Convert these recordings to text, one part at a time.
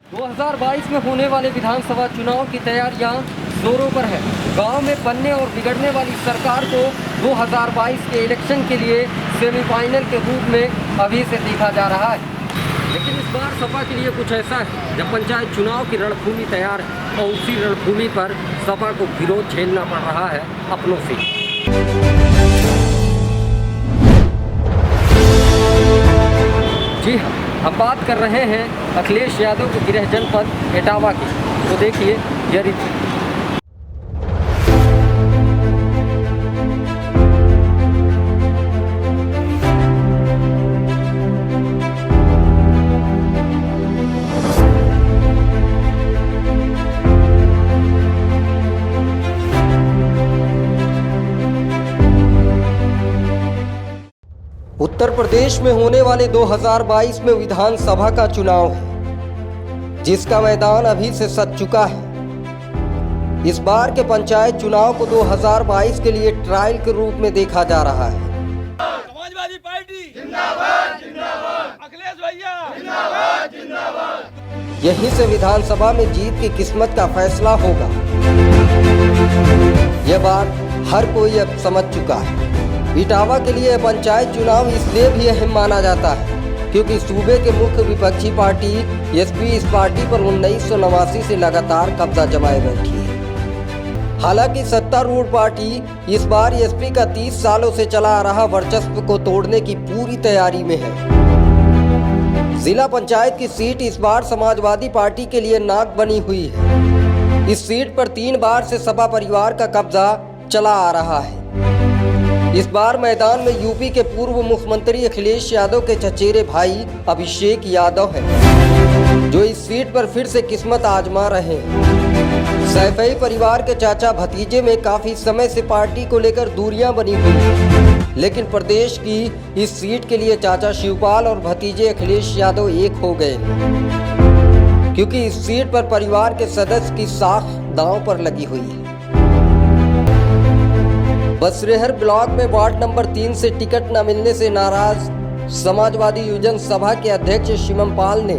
2022 में होने वाले विधानसभा चुनाव की तैयारियां जोरों पर है। गांव में बनने और बिगड़ने वाली सरकार को 2022 के इलेक्शन के लिए सेमीफाइनल के रूप में अभी से देखा जा रहा है। लेकिन इस बार सपा के लिए कुछ ऐसा है, जब पंचायत चुनाव की रणभूमि तैयार है और उसी रणभूमि पर सपा को विरोध झेलना पड़ रहा है अपनों से। जी हाँ, हम बात कर रहे हैं अखिलेश यादव के गृह जनपद इटावा की। तो देखिए यह रिपोर्ट। उत्तर प्रदेश में होने वाले 2022 में विधानसभा का चुनाव है, जिसका मैदान अभी से सज चुका है। इस बार के पंचायत चुनाव को 2022 के लिए ट्रायल के रूप में देखा जा रहा है। समाजवादी पार्टी जिंदाबाद जिंदाबाद, अखिलेश भैया जिंदाबाद जिंदाबाद। यहीं से विधानसभा में जीत की किस्मत का फैसला होगा। यह बात हर कोई अब समझ चुका है। इटावा के लिए पंचायत चुनाव इसलिए भी अहम माना जाता है क्योंकि सूबे के मुख्य विपक्षी पार्टी एसपी इस पार्टी पर 1989 से लगातार कब्जा जमाए बैठी है। हालांकि सत्तारूढ़ पार्टी इस बार एसपी का 30 सालों से चला आ रहा वर्चस्व को तोड़ने की पूरी तैयारी में है। जिला पंचायत की सीट इस बार समाजवादी पार्टी के लिए नाक बनी हुई है। इस सीट पर 3 बार से सपा परिवार का कब्जा चला आ रहा है। इस बार मैदान में यूपी के पूर्व मुख्यमंत्री अखिलेश यादव के चचेरे भाई अभिषेक यादव हैं, जो इस सीट पर फिर से किस्मत आजमा रहे हैं। सैफई परिवार के चाचा भतीजे में काफी समय से पार्टी को लेकर दूरियां बनी हुई हैं, लेकिन प्रदेश की इस सीट के लिए चाचा शिवपाल और भतीजे अखिलेश यादव एक हो गए, क्योंकि इस सीट पर परिवार के सदस्य की साख दांव पर लगी हुई है। बसरेहर ब्लॉक में वार्ड नंबर 3 से टिकट न मिलने से नाराज समाजवादी युवजन सभा के अध्यक्ष शिवम पाल ने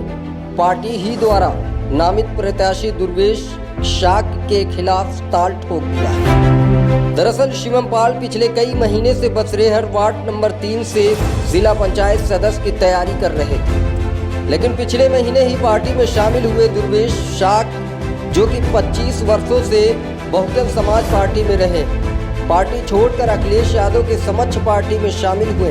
पार्टी ही द्वारा नामित प्रत्याशी दुर्वेश शाक के खिलाफ ताल ठोक दिया। दरअसल शिवम पाल पिछले कई महीने से बसरेहर वार्ड नंबर 3 से जिला पंचायत सदस्य की तैयारी कर रहे थे, लेकिन पिछले महीने ही पार्टी में शामिल हुए दुर्वेश शाक, जो कि 25 वर्षों से बहुजन समाज पार्टी में रहे, पार्टी छोड़कर अखिलेश यादव के समक्ष पार्टी में शामिल हुए।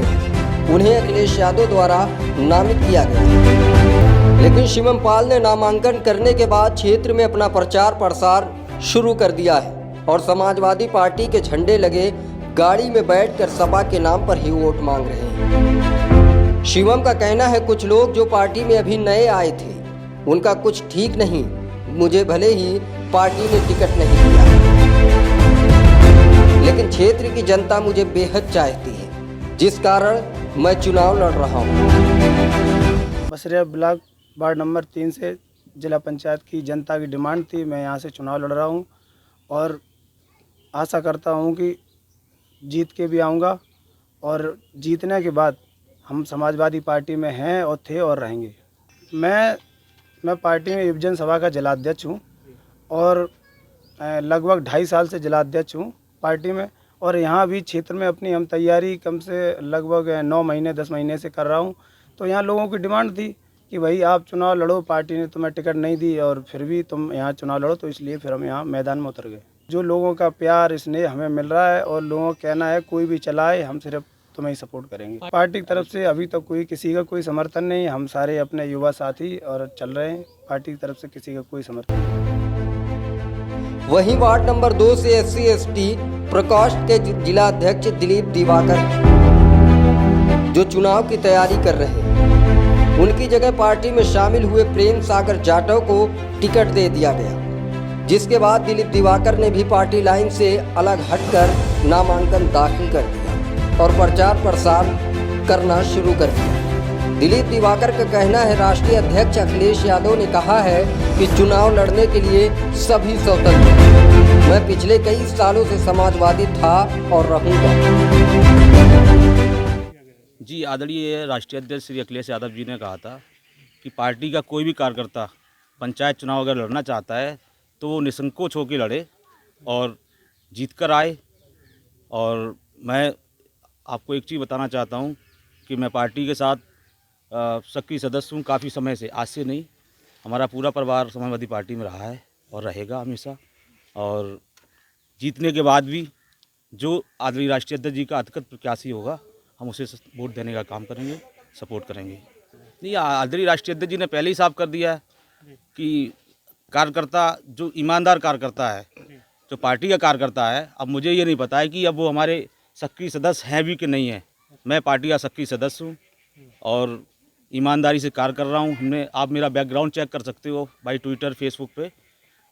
उन्हें अखिलेश यादव द्वारा नामित किया गया, लेकिन शिवम पाल ने नामांकन करने के बाद क्षेत्र में अपना प्रचार प्रसार शुरू कर दिया है और समाजवादी पार्टी के झंडे लगे गाड़ी में बैठकर सपा के नाम पर ही वोट मांग रहे हैं। शिवम का कहना है, कुछ लोग जो पार्टी में अभी नए आए थे उनका कुछ ठीक नहीं, मुझे भले ही पार्टी ने टिकट नहीं दिया, लेकिन क्षेत्र की जनता मुझे बेहद चाहती है, जिस कारण मैं चुनाव लड़ रहा हूँ। बसरेहर ब्लॉक वार्ड नंबर 3 से जिला पंचायत की जनता की डिमांड थी, मैं यहाँ से चुनाव लड़ रहा हूँ और आशा करता हूँ कि जीत के भी आऊँगा और जीतने के बाद हम समाजवादी पार्टी में हैं और थे और रहेंगे। मैं पार्टी में युवजन सभा का जिलाध्यक्ष हूँ और लगभग 2.5 साल से जिलाध्यक्ष हूँ पार्टी में, और यहाँ भी क्षेत्र में अपनी हम तैयारी कम से लगभग 9 महीने 10 महीने से कर रहा हूँ। तो यहाँ लोगों की डिमांड थी कि भाई आप चुनाव लड़ो, पार्टी ने तुम्हें टिकट नहीं दी और फिर भी तुम यहाँ चुनाव लड़ो, तो इसलिए फिर हम यहाँ मैदान में उतर गए। जो लोगों का प्यार स्नेह हमें मिल रहा है और लोगों का कहना है कोई भी चलाए हम सिर्फ तुम्हें ही सपोर्ट करेंगे। पार्टी की तरफ से अभी तक किसी का कोई समर्थन नहीं, हम सारे अपने युवा साथी और चल रहे हैं, पार्टी की तरफ से किसी का कोई समर्थन नहीं। वहीं वार्ड नंबर 2 से SC/ST प्रकोष्ठ के जिला अध्यक्ष दिलीप दिवाकर, जो चुनाव की तैयारी कर रहे हैं, उनकी जगह पार्टी में शामिल हुए प्रेम सागर जाटव को टिकट दे दिया गया, जिसके बाद दिलीप दिवाकर ने भी पार्टी लाइन से अलग हटकर नामांकन दाखिल कर दिया और प्रचार प्रसार करना शुरू कर दिया। दिलीप दिवाकर का कहना है, राष्ट्रीय अध्यक्ष अखिलेश यादव ने कहा है कि चुनाव लड़ने के लिए सभी स्वतंत्र हैं। मैं पिछले कई सालों से समाजवादी था और रहूंगा। आदरणीय राष्ट्रीय अध्यक्ष श्री अखिलेश यादव जी ने कहा था कि पार्टी का कोई भी कार्यकर्ता पंचायत चुनाव अगर लड़ना चाहता है तो वो निसंकोच होकर लड़े और जीत कर आए। और मैं आपको एक चीज़ बताना चाहता हूँ कि मैं पार्टी के साथ सक्रिय सदस्य हूँ काफ़ी समय से, आज से नहीं। हमारा पूरा परिवार समाजवादी पार्टी में रहा है और रहेगा हमेशा। और जीतने के बाद भी जो आदरणीय राष्ट्रीय अध्यक्ष जी का अधिकृत प्रत्याशी होगा हम उसे वोट देने का काम करेंगे, सपोर्ट करेंगे। नहीं, आदरणीय राष्ट्रीय अध्यक्ष जी ने पहले ही साफ कर दिया है कि कार्यकर्ता जो ईमानदार कार्यकर्ता है, जो पार्टी का कार्यकर्ता है, अब मुझे ये नहीं पता है कि अब वो हमारे सक्रिय सदस्य हैं भी कि नहीं है। मैं पार्टी का सक्रिय सदस्य हूँ और ईमानदारी से कार्य कर रहा हूँ। आप मेरा बैकग्राउंड चेक कर सकते हो भाई, ट्विटर फेसबुक पे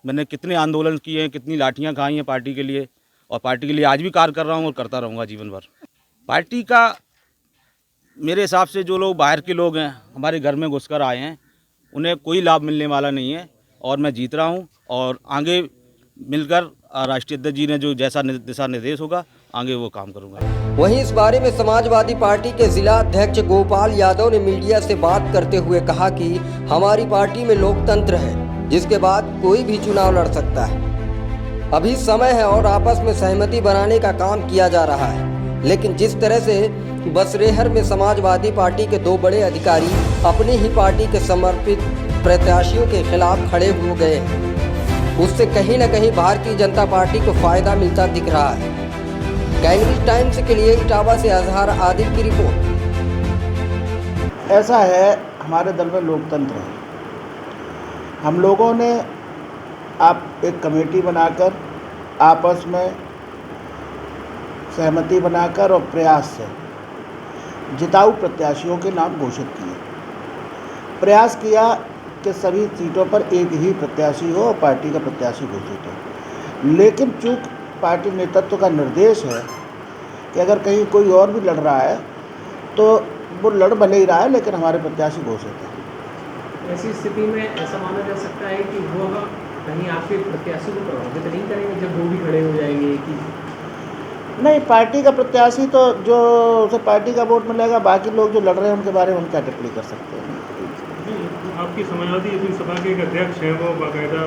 मैंने कितने आंदोलन किए हैं, कितनी लाठियाँ खाई हैं पार्टी के लिए, और पार्टी के लिए आज भी कार्य कर रहा हूँ और करता रहूँगा जीवन भर। पार्टी का मेरे हिसाब से जो लोग बाहर के लोग हैं, हमारे घर में घुसकर आए हैं, उन्हें कोई लाभ मिलने वाला नहीं है। और मैं जीत रहा हूँ और आगे मिलकर राष्ट्रीय अध्यक्ष जी ने जो जैसा दिशा निर्देश होगा आगे वो काम करूँगा। वहीं इस बारे में समाजवादी पार्टी के जिला अध्यक्ष गोपाल यादव ने मीडिया से बात करते हुए कहा कि हमारी पार्टी में लोकतंत्र है, जिसके बाद कोई भी चुनाव लड़ सकता है। अभी समय है और आपस में सहमति बनाने का काम किया जा रहा है, लेकिन जिस तरह से बसरेहर में समाजवादी पार्टी के 2 बड़े अधिकारी अपनी ही पार्टी के समर्पित प्रत्याशियों के खिलाफ खड़े हो गए हैं, उससे कहीं न कहीं भारतीय जनता पार्टी को फायदा मिलता दिख रहा है। कैनरी टाइम्स के लिए इटावा से अजहर आदिल की रिपोर्ट। ऐसा है, हमारे दल में लोकतंत्र है। हम लोगों ने आप एक कमेटी बनाकर आपस में सहमति बनाकर और प्रयास से जिताऊ प्रत्याशियों के नाम घोषित किए। प्रयास किया कि सभी सीटों पर एक ही प्रत्याशी हो और पार्टी का प्रत्याशी घोषित हो। लेकिन चूँकि पार्टी नेतृत्व का निर्देश है कि अगर कहीं कोई और भी लड़ रहा है तो वो लड़ भले ही रहा है, लेकिन हमारे प्रत्याशी घोषित है। ऐसी स्थिति में ऐसा माना जा सकता है कि वो कहीं आपके प्रत्याशी को प्रभावित नहीं करेंगे जब वो भी खड़े हो जाएंगे कि नहीं, पार्टी का प्रत्याशी तो जो उसे पार्टी का वोट मिलेगा, बाकी लोग जो लड़ रहे हैं उनके बारे में हम क्या टिप्पणी कर सकते हैं। आपकी समाजवादी सभा के एक अध्यक्ष हैं, वो बाकायदा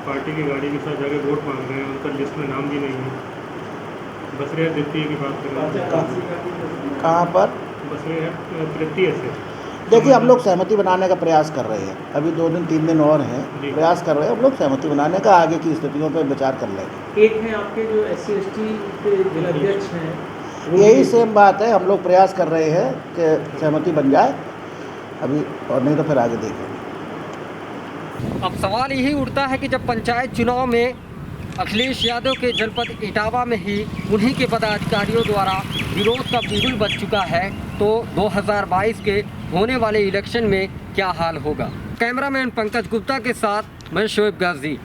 पार्टी की गाड़ी के साथ जाके वोट मांग रहे हैं, उनका लिस्ट में नाम भी नहीं है। बसरेहर तृतीय की बात करें, कहाँ पर? बसरेहर तृतीय से। देखिए, हम लोग सहमति बनाने का प्रयास कर रहे हैं। अभी 2 दिन 3 दिन और हैं, प्रयास कर रहे हैं हम लोग सहमति बनाने का। आगे की स्थितियों पर विचार कर लेंगे। एक है आपके जो SC/ST के जिलाध्यक्ष हैं, यही सेम बात है। हम लोग प्रयास कर रहे हैं कि सहमति बन जाए अभी, और नहीं तो फिर आगे देखेंगे। अब सवाल यही उठता है कि जब पंचायत चुनाव में अखिलेश यादव के जनपद इटावा में ही उन्हीं के पदाधिकारियों द्वारा विरोध का बिगुल बज चुका है, तो 2022 के होने वाले इलेक्शन में क्या हाल होगा। कैमरामैन पंकज गुप्ता के साथ मैं शोएब गाजी।